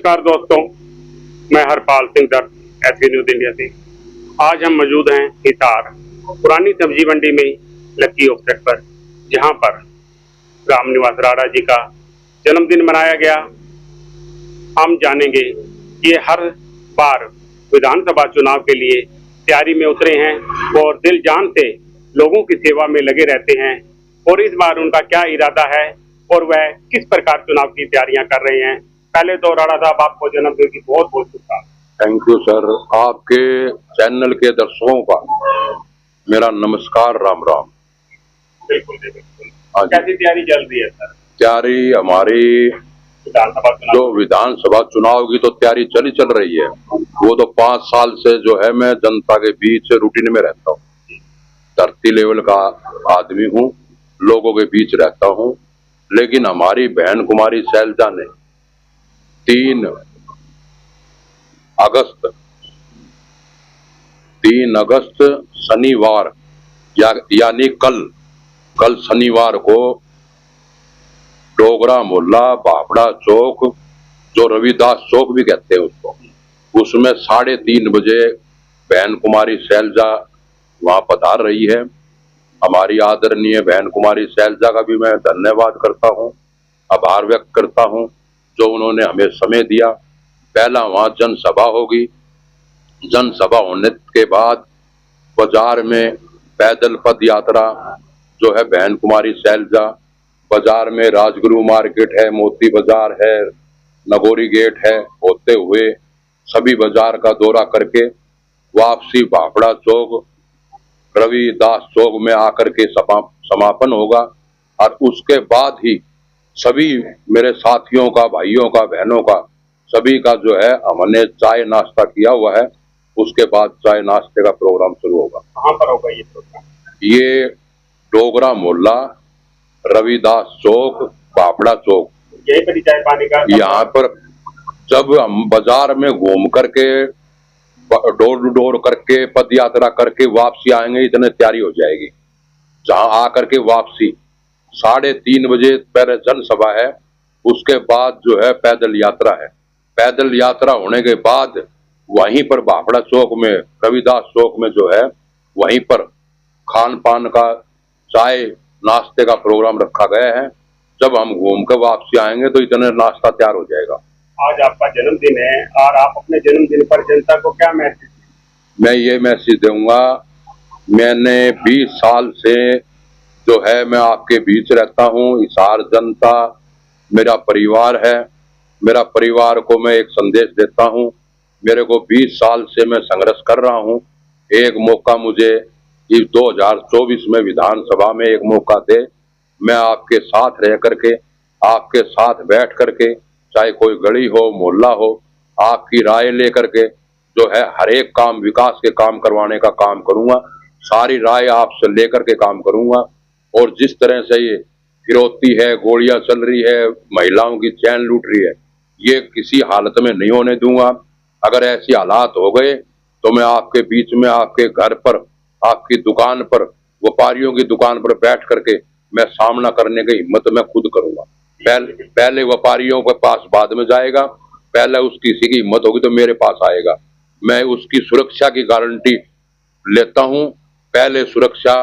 नमस्कार दोस्तों, मैं Harpal Singh Dutt SV news India से। आज हम मौजूद हैं हिसार पुरानी सब्जी मंडी में लक्की ऑफसेट पर, जहां पर राम निवास राणा जी का जन्मदिन मनाया गया। हम जानेंगे ये हर बार विधानसभा चुनाव के लिए तैयारी में उतरे हैं और दिल जान से लोगों की सेवा में लगे रहते हैं, और इस बार उनका क्या इरादा है और वह किस प्रकार चुनाव की तैयारियां कर रहे हैं। पहले तो राणा साहब, आपको जन्मदिन की बहुत बहुत शुभकामनाएं। Thank you sir. आपके चैनल के दर्शकों का मेरा नमस्कार, राम राम। बिल्कुल बिल्कुल। कैसी तैयारी चल रही है सर? तैयारी हमारी जो विधानसभा चुनाव की तो तैयारी चल रही है। वो तो 5 साल से जो है मैं जनता के बीच रूटीन में रहता हूँ। धरती लेवल का आदमी हूँ, लोगों के बीच रहता हूँ। लेकिन हमारी बहन कुमारी शैलजा ने 3 अगस्त शनिवार यानी कल शनिवार को डोगरा मोहल्ला बापड़ा चौक, जो रविदास चौक भी कहते हैं उसको, उसमें 3:30 बजे बहन कुमारी शैलजा वहां पधार रही है। हमारी आदरणीय बहन कुमारी शैलजा का भी मैं धन्यवाद करता हूं, आभार व्यक्त करता हूं जो उन्होंने हमें समय दिया। पहला वहां जनसभा होगी। जनसभा होने के बाद बाजार में पैदल पद यात्रा जो है बहन कुमारी शैलजा, बाजार में राजगुरु मार्केट है, मोती बाजार है, नगोरी गेट है, होते हुए सभी बाजार का दौरा करके वापसी भापड़ा चौक रविदास चौक में आकर के समापन होगा। और उसके बाद ही सभी मेरे साथियों का, भाइयों का, बहनों का, सभी का जो है हमने चाय नाश्ता किया हुआ है। उसके बाद चाय नाश्ते का प्रोग्राम शुरू होगा। कहाँ पर होगा ये प्रोग्राम? ये डोगरा मोहल्ला, रविदास चौक, बापड़ा चौक, यही पर चाय पानी का। यहाँ पर जब हम बाजार में घूम करके डोर टू डोर करके पद यात्रा करके वापसी आएंगे, इतने तैयारी हो जाएगी। जहां आकर के वापसी 3:30 बजे पहले जनसभा है, उसके बाद जो है पैदल यात्रा है। पैदल यात्रा होने के बाद वहीं पर भापड़ा चौक में, रविदास चौक में जो है वहीं पर खान पान का, चाय नाश्ते का प्रोग्राम रखा गया है। जब हम घूम कर वापसी आएंगे तो इतने नाश्ता तैयार हो जाएगा। आज आपका जन्मदिन है और आप अपने जन्मदिन पर जनता को क्या मैसेज? मैं ये मैसेज दूंगा, मैंने 20 साल से जो है मैं आपके बीच रहता हूँ। हिसार जनता मेरा परिवार है। मेरा परिवार को मैं एक संदेश देता हूँ। मेरे को 20 साल से मैं संघर्ष कर रहा हूँ। एक मौका मुझे इस 2024 में विधानसभा में एक मौका दे, मैं आपके साथ रह करके, आपके साथ बैठ करके, चाहे कोई गली हो, मोहल्ला हो, आपकी राय लेकर के जो है हर एक काम, विकास के काम करवाने का काम करूंगा। सारी राय आपसे लेकर के काम करूंगा। और जिस तरह से ये फिरौती है, गोलियां चल रही है, महिलाओं की चैन लूट रही है, ये किसी हालत में नहीं होने दूंगा। अगर ऐसी हालात हो गए तो मैं आपके बीच में, आपके घर पर, आपकी दुकान पर, व्यापारियों की दुकान पर बैठ करके मैं सामना करने की हिम्मत मैं खुद करूंगा। पहले व्यापारियों के पास बाद में जाएगा, पहले उसकी किसी की हिम्मत होगी तो मेरे पास आएगा। मैं उसकी सुरक्षा की गारंटी लेता हूं। पहले सुरक्षा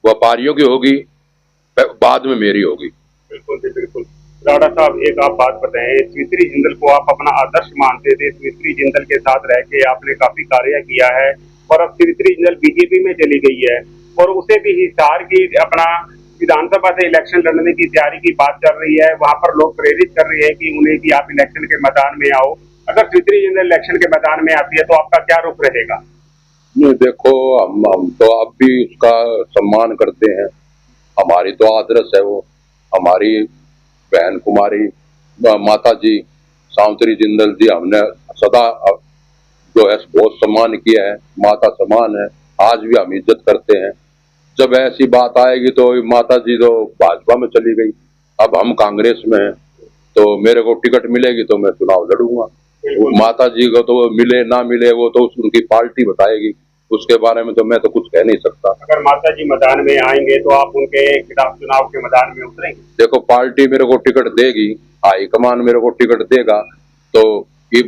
व्यापारियों की होगी, बाद में मेरी होगी। बिल्कुल बिल्कुल। राणा साहब, एक आप बात बताएं, स्मृति जिंदल को आप अपना आदर्श मानते थे। स्मृति जिंदल के साथ रह के आपने काफी कार्य किया है, और अब स्मृति जिंदल बीजेपी में चली गई है, और उसे भी हिसार की अपना विधानसभा से इलेक्शन लड़ने की तैयारी की बात चल रही है। वहां पर लोग प्रेरित कर रहे हैं कि उन्हें कि आप इलेक्शन के मैदान में आओ। अगर स्मृति जिंदल इलेक्शन के मैदान में आती है तो आपका क्या रुख रहेगा? नहीं, देखो, हम तो अब भी उसका सम्मान करते हैं। हमारी तो आदर्श है वो। हमारी बहन कुमारी माता जी सावित्री जिंदल जी, हमने सदा जो है बहुत सम्मान किया है। माता समान है, आज भी हम इज्जत करते हैं। जब ऐसी बात आएगी तो माता जी तो भाजपा में चली गई, अब हम कांग्रेस में हैं, तो मेरे को टिकट मिलेगी तो मैं चुनाव लड़ूंगा। माता जी को तो मिले ना मिले वो तो उनकी पार्टी बताएगी, उसके बारे में तो मैं तो कुछ कह नहीं सकता। अगर माता जी मैदान में आएंगे तो आप उनके खिलाफ चुनाव के मैदान में उतरेंगे? देखो, पार्टी मेरे को टिकट देगी, हाईकमान मेरे को टिकट देगा तो कि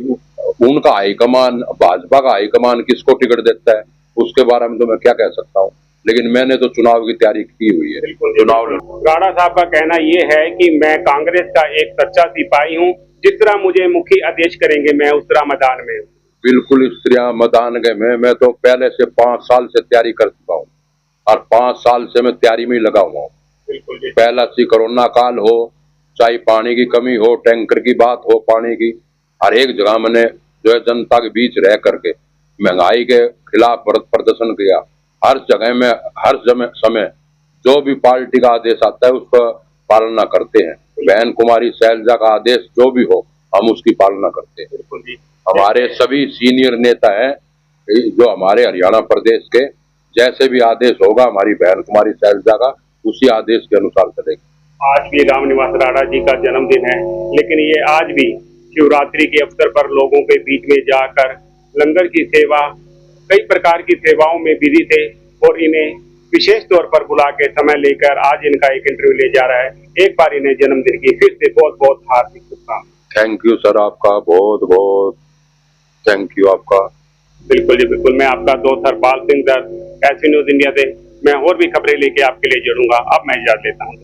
उनका हाईकमान, भाजपा का हाईकमान किसको टिकट देता है उसके बारे में तो मैं क्या कह सकता हूँ, लेकिन मैंने तो चुनाव की तैयारी की हुई है। बिल्कुल चुनाव राणा साहब का कहना ये है कि मैं कांग्रेस का एक सच्चा सिपाही हूँ, जिस तरह मुझे मुखी आदेश करेंगे मैं उस तरह मैदान में हूँ। बिल्कुल इस तरह मैदान गए मैं तो पहले से 5 साल से तैयारी कर चुका हूँ और 5 साल से मैं तैयारी में ही लगा हुआ हूँ। बिल्कुल जी। पहला सी कोरोना काल हो, चाहे पानी की कमी हो, टैंकर की बात हो, पानी की, हर एक जगह मैंने जो है जनता के बीच रह करके महंगाई के खिलाफ प्रदर्शन किया। हर जगह में हर समय जो भी पार्टी का आदेश आता है उसका पालना करते हैं। बहन कुमारी शैलजा का आदेश जो भी हो हम उसकी पालना करते हैं। बिल्कुल जी। हमारे सभी सीनियर नेता हैं जो हमारे हरियाणा प्रदेश के, जैसे भी आदेश होगा हमारी बहन कुमारी शैलजा का उसी आदेश के अनुसार चलेगी। आज भी रामनिवास राणा जी का जन्मदिन है, लेकिन ये आज भी शिवरात्रि के अवसर पर लोगों के बीच में जाकर लंगर की सेवा, कई प्रकार की सेवाओं में बिजी थे और इन्हें विशेष तौर पर बुला के समय लेकर आज इनका एक इंटरव्यू ले जा रहा है। एक बार इन्हें जन्मदिन की फिर से बहुत बहुत हार्दिक शुभकामनाएं। थैंक यू सर, आपका बहुत बहुत थैंक यू आपका। बिल्कुल जी बिल्कुल। मैं आपका दोस्त हरपाल सिंह दर, ऐसी न्यूज इंडिया से मैं और भी खबरें लेके आपके लिए जुड़ूंगा। अब मैं इजाजत लेता हूँ।